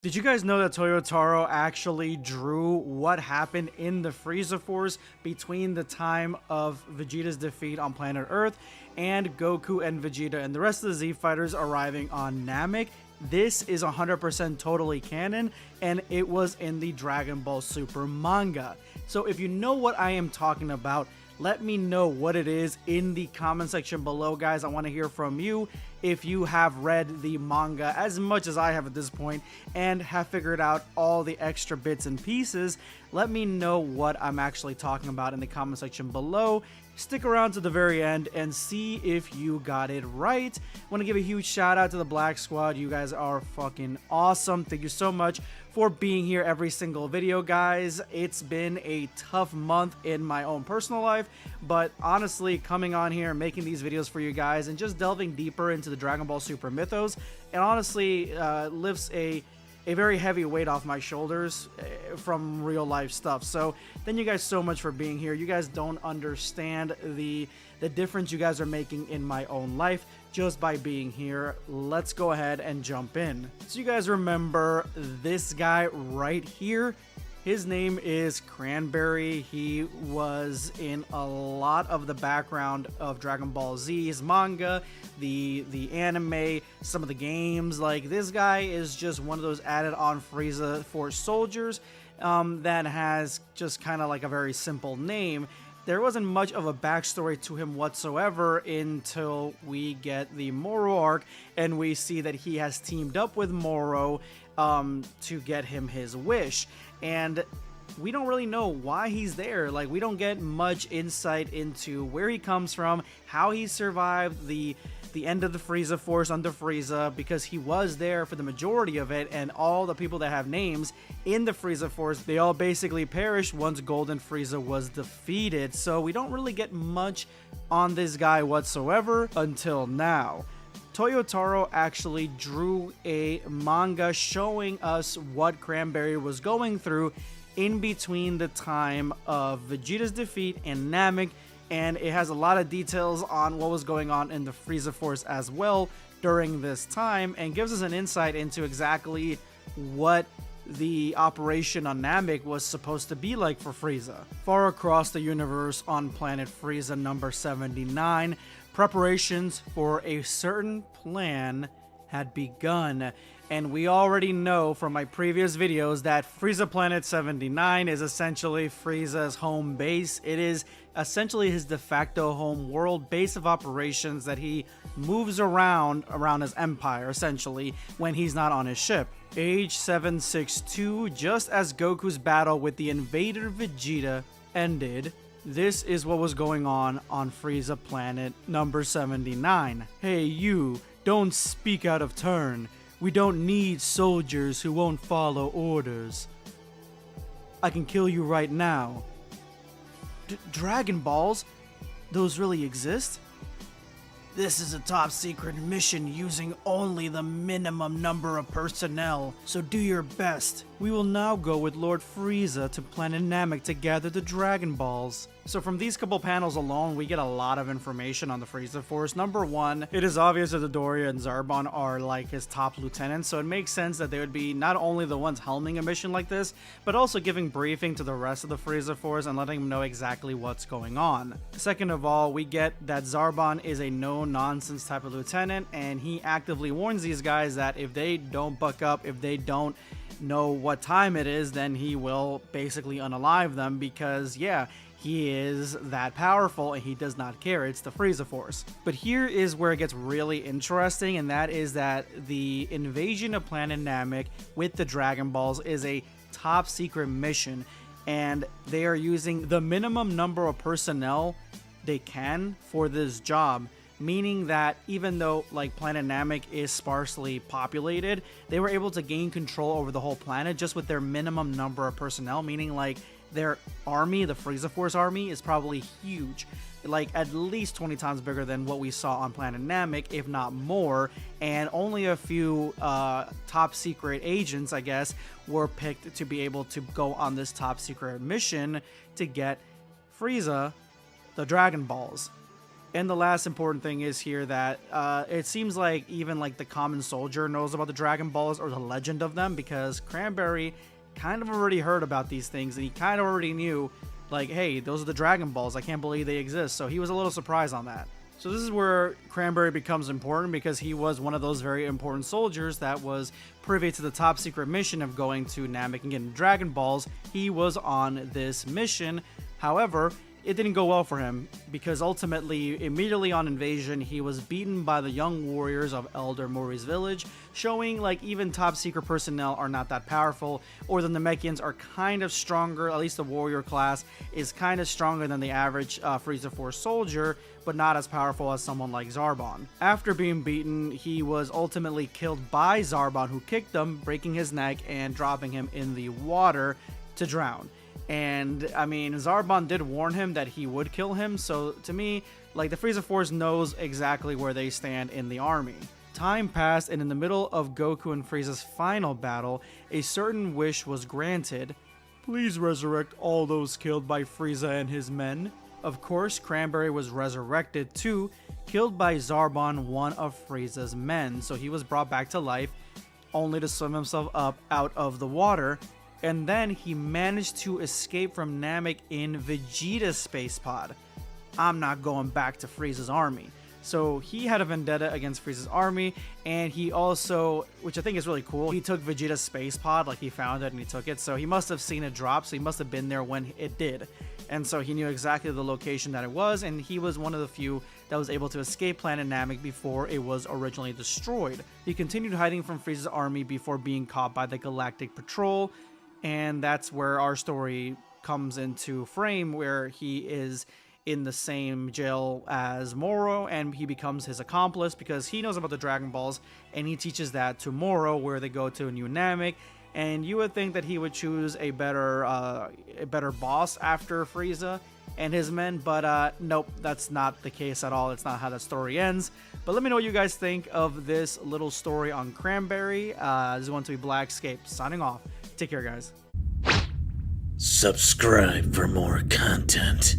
Did you guys know that Toyotaro actually drew what happened in the Frieza Force between the time of Vegeta's defeat on planet Earth and Goku and Vegeta and the rest of the Z Fighters arriving on Namek? This is 100% totally canon, and it was in the Dragon Ball Super manga. So if you know what I am talking about, let me know what it is in the comment section below, guys. I want to hear from you if you have read the manga as much as I have at this point and have figured out all the extra bits and pieces. Let me know what I'm actually talking about in the comment section below. Stick around to the very end and see if you got it right. I want to give a huge shout out to the Black Squad. You guys are fucking awesome. Thank you so much for being here every single video, guys. It's been a tough month in my own personal life, but honestly, coming on here, making these videos for you guys, and just delving deeper into the Dragon Ball Super mythos, it honestly lifts a very heavy weight off my shoulders from real life stuff. So thank you guys so much for being here. You guys don't understand the difference you guys are making in my own life just by being here. Let's go ahead and jump in. So you guys remember this guy right here? His name is Cranberry. He was in a lot of the background of Dragon Ball Z's manga, the anime, some of the games. Like, this guy is just one of those added on Frieza Force soldiers that has just kind of like a very simple name. There wasn't much of a backstory to him whatsoever until we get the Moro arc, and we see that he has teamed up with Moro to get him his wish. And we don't really know why he's there. Like, we don't get much insight into where he comes from, how he survived the end of the Frieza Force under Frieza, because he was there for the majority of it, and all the people that have names in the Frieza Force, they all basically perished once Golden Frieza was defeated. So we don't really get much on this guy whatsoever until now. Toyotaro actually drew a manga showing us what Cranberry was going through in between the time of Vegeta's defeat and Namek, and it has a lot of details on what was going on in the Frieza Force as well during this time, and gives us an insight into exactly what the operation on Namek was supposed to be like for Frieza. Far across the universe on planet Frieza number 79, preparations for a certain plan had begun, and we already know from my previous videos that Frieza Planet 79 is essentially Frieza's home base. It is essentially his de facto home world, base of operations that he moves around his empire, essentially, when he's not on his ship. Age 762, just as Goku's battle with the invader Vegeta ended, this is what was going on Frieza Planet number 79. Hey you, don't speak out of turn. We don't need soldiers who won't follow orders. I can kill you right now. Dragon Balls? Those really exist? This is a top secret mission using only the minimum number of personnel, so do your best. We will now go with Lord Frieza to planet Namek to gather the Dragon Balls. So from these couple panels alone, we get a lot of information on the Frieza Force. Number one, it is obvious that Dodoria and Zarbon are like his top lieutenants, so it makes sense that they would be not only the ones helming a mission like this, but also giving briefing to the rest of the Frieza Force and letting them know exactly what's going on. Second of all, we get that Zarbon is a no-nonsense type of lieutenant, and he actively warns these guys that if they don't buck up, if they don't know what time it is, then he will basically unalive them, because yeah, he is that powerful and he does not care. It's the Frieza Force. But here is where it gets really interesting, and that is that the invasion of planet Namek with the Dragon Balls is a top secret mission, and they are using the minimum number of personnel they can for this job. Meaning that even though like planet Namek is sparsely populated, they were able to gain control over the whole planet just with their minimum number of personnel, meaning like their army, the Frieza Force army, is probably huge. Like at least 20 times bigger than what we saw on planet Namek, if not more, and only a few top secret agents, I guess, were picked to be able to go on this top secret mission to get Frieza the Dragon Balls. And the last important thing is here that it seems like even like the common soldier knows about the Dragon Balls or the legend of them, because Cranberry kind of already heard about these things and he kind of already knew, like, hey, those are the Dragon Balls, I can't believe they exist. So he was a little surprised on that. So this is where Cranberry becomes important, because he was one of those very important soldiers that was privy to the top secret mission of going to Namek and getting Dragon Balls. He was on this mission. However, it didn't go well for him, because ultimately, immediately on invasion, he was beaten by the young warriors of Elder Mori's village, showing like even top secret personnel are not that powerful, or the Namekians are kind of stronger. At least the warrior class is kind of stronger than the average Frieza Force soldier, but not as powerful as someone like Zarbon. After being beaten, he was ultimately killed by Zarbon, who kicked him, breaking his neck and dropping him in the water to drown. And I mean, Zarbon did warn him that he would kill him, so to me, like, the Frieza Force knows exactly where they stand in the army. Time passed, and in the middle of Goku and Frieza's final battle, a certain wish was granted. Please resurrect all those killed by Frieza and his men. Of course, Cranberry was resurrected too, killed by Zarbon, one of Frieza's men, so he was brought back to life, only to swim himself up out of the water. And then he managed to escape from Namek in Vegeta's space pod. I'm not going back to Frieza's army. So he had a vendetta against Frieza's army, and he also, which I think is really cool, he took Vegeta's space pod, like he found it and he took it. So he must have seen it drop, so he must have been there when it did. And so he knew exactly the location that it was, and he was one of the few that was able to escape planet Namek before it was originally destroyed. He continued hiding from Frieza's army before being caught by the Galactic Patrol. And that's where our story comes into frame, where he is in the same jail as Moro, and he becomes his accomplice because he knows about the Dragon Balls, and he teaches that to Moro, where they go to a new Namek. And you would think that he would choose a better boss after Frieza and his men, but nope, that's not the case at all. It's not how that story ends. But let me know what you guys think of this little story on Cranberry. This is going to be Blackscape signing off. Take care, guys. Subscribe for more content.